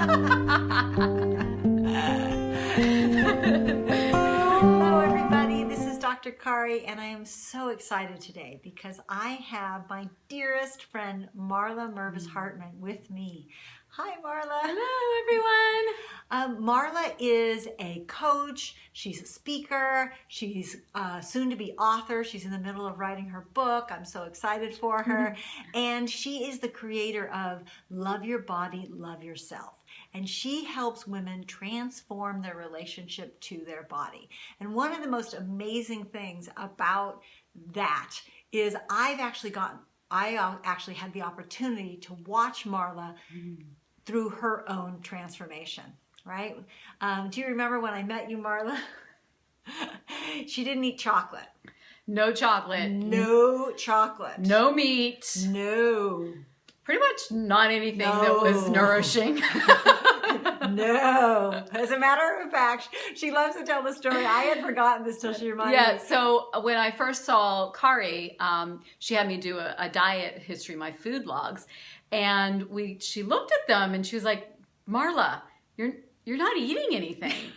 Hello, everybody. This is Dr. Kari, and I am so excited today because I have my dearest friend, Marla Mervis-Hartmann, with me. Hi, Marla. Hello, everyone. Marla is a coach. She's a speaker. She's soon to be author. She's in the middle of writing her book. I'm so excited for her. And she is the creator of Love Your Body, Love Yourself. And she helps women transform their relationship to their body. And one of the most amazing things about that is I actually had the opportunity to watch Marla through her own transformation, right? Do you remember when I met you, Marla? She didn't eat chocolate. No chocolate. No chocolate. No meat. No. Pretty much not anything that was nourishing. No. As a matter of fact, she loves to tell the story. I had forgotten this till she reminded me. Yeah, so when I first saw Kari, she had me do a diet history, my food logs, and she looked at them and she was like, Marla, you're not eating anything.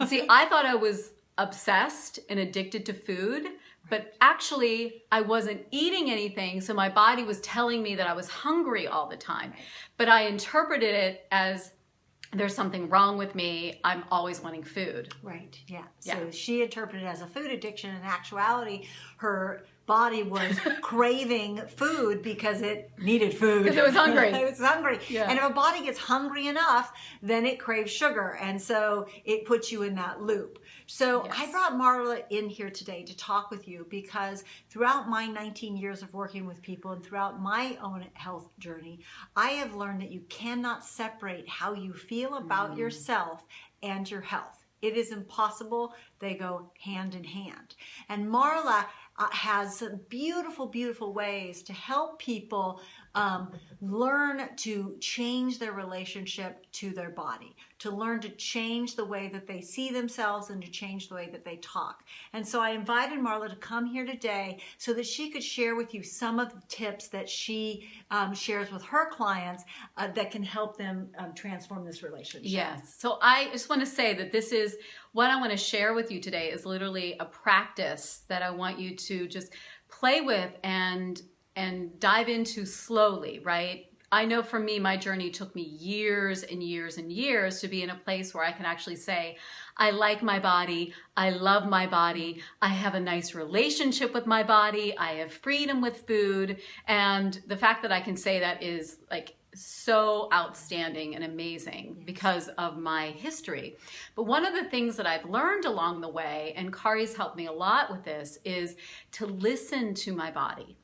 See, I thought I was obsessed and addicted to food, but actually I wasn't eating anything, so my body was telling me that I was hungry all the time. But I interpreted it as there's something wrong with me. I'm always wanting food. Right, yeah. So she interpreted it as a food addiction. In actuality, her body was craving food because it needed food. Because it was hungry. It was hungry. Yeah. And if a body gets hungry enough, then it craves sugar. And so it puts you in that loop. So I brought Marla in here today to talk with you because throughout my 19 years of working with people and throughout my own health journey, I have learned that you cannot separate how you feel about yourself and your health. It is impossible. They go hand in hand. And Marla has some beautiful, beautiful ways to help people learn to change their relationship to their body, to learn to change the way that they see themselves and to change the way that they talk. And so I invited Marla to come here today so that she could share with you some of the tips that she shares with her clients that can help them transform this relationship. Yes. So I just want to say that this is what I want to share with you today is literally a practice that I want you to just play with and dive into slowly, right? I know for me, my journey took me years and years and years to be in a place where I can actually say, I like my body, I love my body, I have a nice relationship with my body, I have freedom with food, and the fact that I can say that is like so outstanding and amazing because of my history. But one of the things that I've learned along the way, and Kari's helped me a lot with this, is to listen to my body.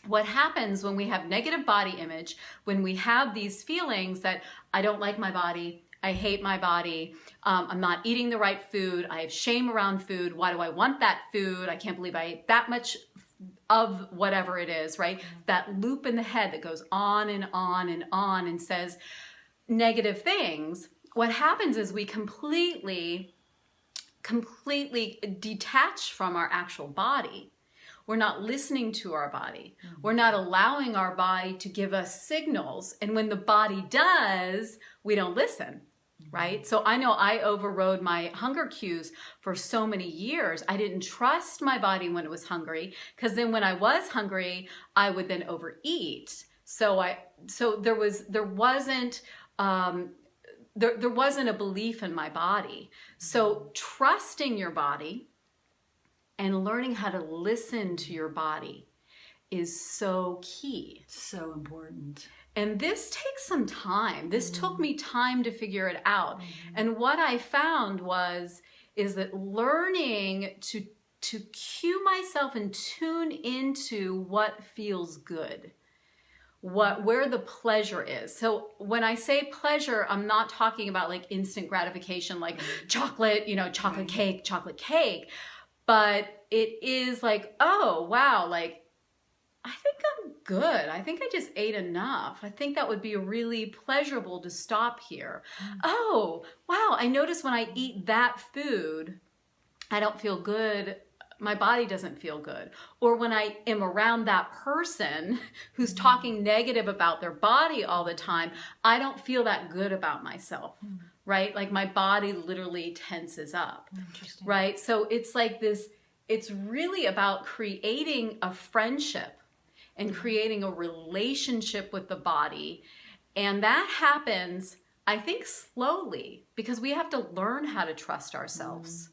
What happens when we have negative body image, when we have these feelings that I don't like my body, I hate my body, I'm not eating the right food, I have shame around food, why do I want that food, I can't believe I ate that much of whatever it is, right? That loop in the head that goes on and on and on and says negative things. What happens is we completely detach from our actual body. We're not listening to our body. We're not allowing our body to give us signals. And when the body does, we don't listen, right? So I know I overrode my hunger cues for so many years. I didn't trust my body when it was hungry, because then when I was hungry, I would then overeat. So there wasn't a belief in my body. So trusting your body and learning how to listen to your body is so key. So important. And this takes some time. This took me time to figure it out. And what I found is that learning to cue myself and tune into what feels good, where the pleasure is. So when I say pleasure, I'm not talking about like instant gratification, like chocolate, chocolate cake. But it is like, oh, wow, like, I think I'm good. I think I just ate enough. I think that would be really pleasurable to stop here. Oh, wow, I notice when I eat that food, I don't feel good my body doesn't feel good. Or when I am around that person who's talking negative about their body all the time, I don't feel that good about myself, right? Like my body literally tenses up, right? So it's like this, it's really about creating a friendship and creating a relationship with the body. And that happens, I think, slowly, because we have to learn how to trust ourselves.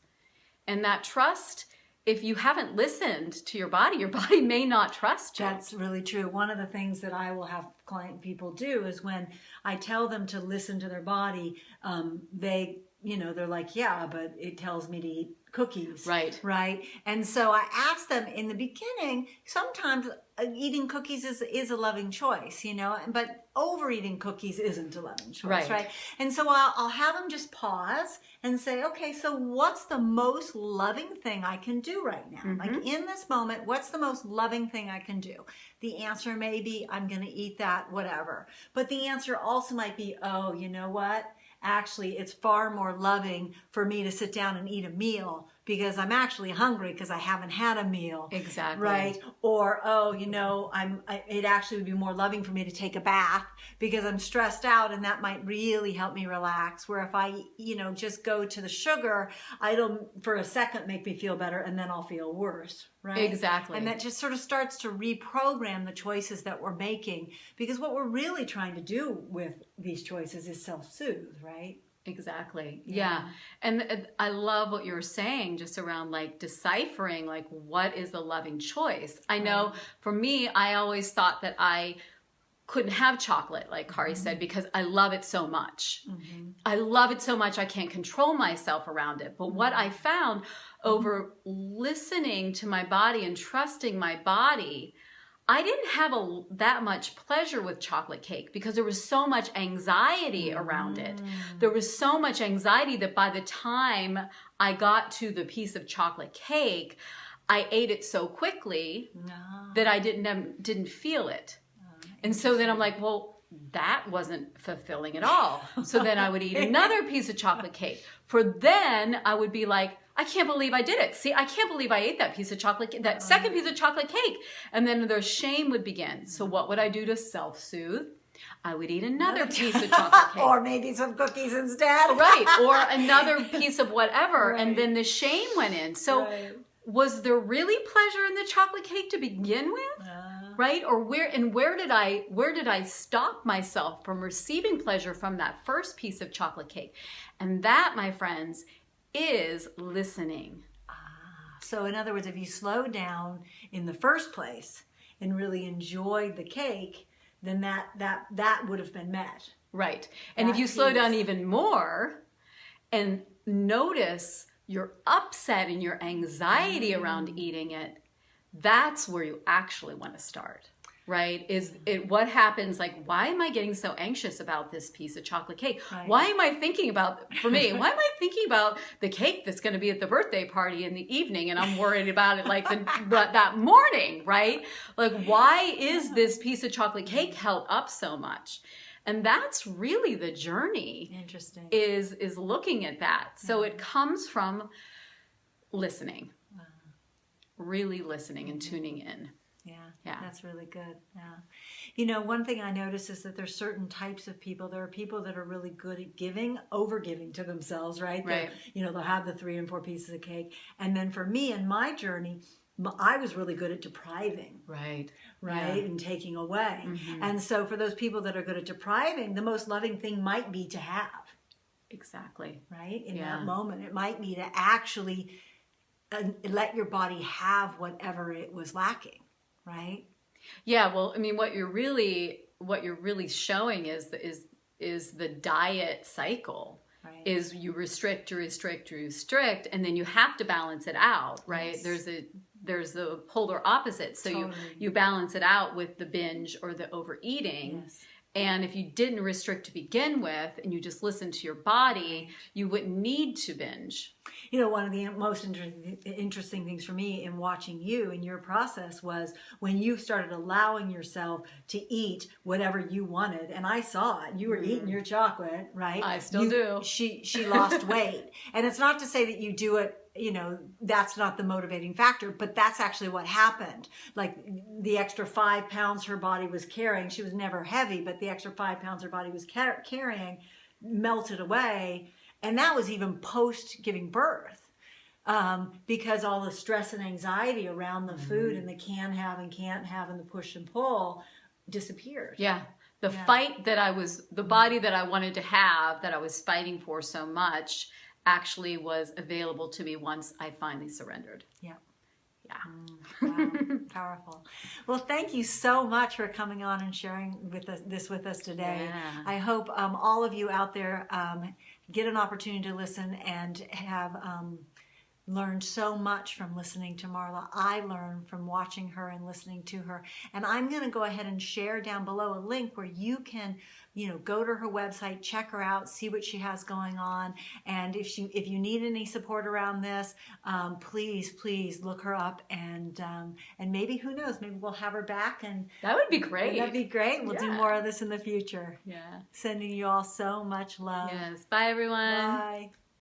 And that trust, if you haven't listened to your body may not trust you. That's really true. One of the things that I will have client people do is when I tell them to listen to their body, they're like, yeah, but it tells me to eat cookies. Right. And so I asked them in the beginning, sometimes eating cookies is a loving choice, but overeating cookies isn't a loving choice. Right. And so I'll have them just pause and say, okay, so what's the most loving thing I can do right now? Like in this moment, what's the most loving thing I can do? The answer may be, I'm going to eat that, whatever. But the answer also might be, oh, you know what? Actually, it's far more loving for me to sit down and eat a meal because I'm actually hungry because I haven't had a meal. Exactly. Right? Or, it actually would be more loving for me to take a bath because I'm stressed out and that might really help me relax. Where if I, just go to the sugar, it'll for a second make me feel better and then I'll feel worse. Right? Exactly. And that just sort of starts to reprogram the choices that we're making because what we're really trying to do with these choices is self-soothe, right? Exactly. Yeah. And I love what you were saying just around like deciphering like what is the loving choice. I know for me, I always thought that I couldn't have chocolate, like Kari said, because I love it so much. I love it so much I can't control myself around it. But what I found over listening to my body and trusting my body, I didn't have that much pleasure with chocolate cake because there was so much anxiety around it. There was so much anxiety that by the time I got to the piece of chocolate cake, I ate it so quickly that I didn't feel it. And so then I'm like, well, that wasn't fulfilling at all. So then I would eat another piece of chocolate cake. For then I would be like, I can't believe I did it. See, I can't believe I ate that piece of chocolate, that second piece of chocolate cake. And then the shame would begin. So what would I do to self-soothe? I would eat another piece of chocolate cake. Or maybe some cookies instead. Right. Or another piece of whatever. Right. And then the shame went in. So was there really pleasure in the chocolate cake to begin with? Right? Or where did I stop myself from receiving pleasure from that first piece of chocolate cake? And that, my friends, is listening. So in other words, if you slow down in the first place and really enjoyed the cake, then that would have been met. Right. And if you slow down even more and notice your upset and your anxiety around eating it, that's where you actually want to start. Right? Is it what happens? Like, why am I getting so anxious about this piece of chocolate cake? Right. Why am I thinking about, for me, why am I thinking about the cake that's going to be at the birthday party in the evening and I'm worried about it like that morning, right? Like, why is this piece of chocolate cake held up so much? And that's really the journey. Interesting. Is looking at that. So it comes listening, really listening and tuning in. Yeah, that's really good. Yeah. One thing I notice is that there's certain types of people. There are people that are really good at over-giving to themselves, right? Right. They'll have the 3 and 4 pieces of cake. And then for me in my journey, I was really good at depriving. Right. Right. Yeah. And taking away. And so for those people that are good at depriving, the most loving thing might be to have. Exactly. Right. In that moment, it might be to actually let your body have whatever it was lacking. Right? Yeah, well, I mean, what you're really showing is the diet cycle. Right. Is you restrict, and then you have to balance it out, right? Yes. There's the polar opposite. So you balance it out with the binge or the overeating. Yes. And if you didn't restrict to begin with and you just listened to your body, you wouldn't need to binge. One of the most interesting things for me in watching you and your process was when you started allowing yourself to eat whatever you wanted. And I saw it. You were eating your chocolate, right? I still do. She lost weight. And it's not to say that you do it you know, that's not the motivating factor, but that's actually what happened. Like the extra 5 pounds her body was carrying, she was never heavy, but the extra 5 pounds her body was carrying melted away. And that was even post giving birth. Because all the stress and anxiety around the food and the can have and can't have and the push and pull disappeared. Yeah. The fight that the body that I wanted to have, that I was fighting for so much, actually was available to me once I finally surrendered. Yeah. Yeah. Wow. Powerful. Well, thank you so much for coming on and sharing this with us today. Yeah. I hope all of you out there get an opportunity to listen and have learned so much from listening to Marla. I learned from watching her and listening to her. And I'm going to go ahead and share down below a link where you can, you know, go to her website, check her out, see what she has going on. And if you need any support around this, please look her up, and maybe, who knows, maybe we'll have her back, and That would be great. that'd be great. We'll do more of this in the future. Yeah. Sending you all so much love. Yes. Bye, everyone. Bye.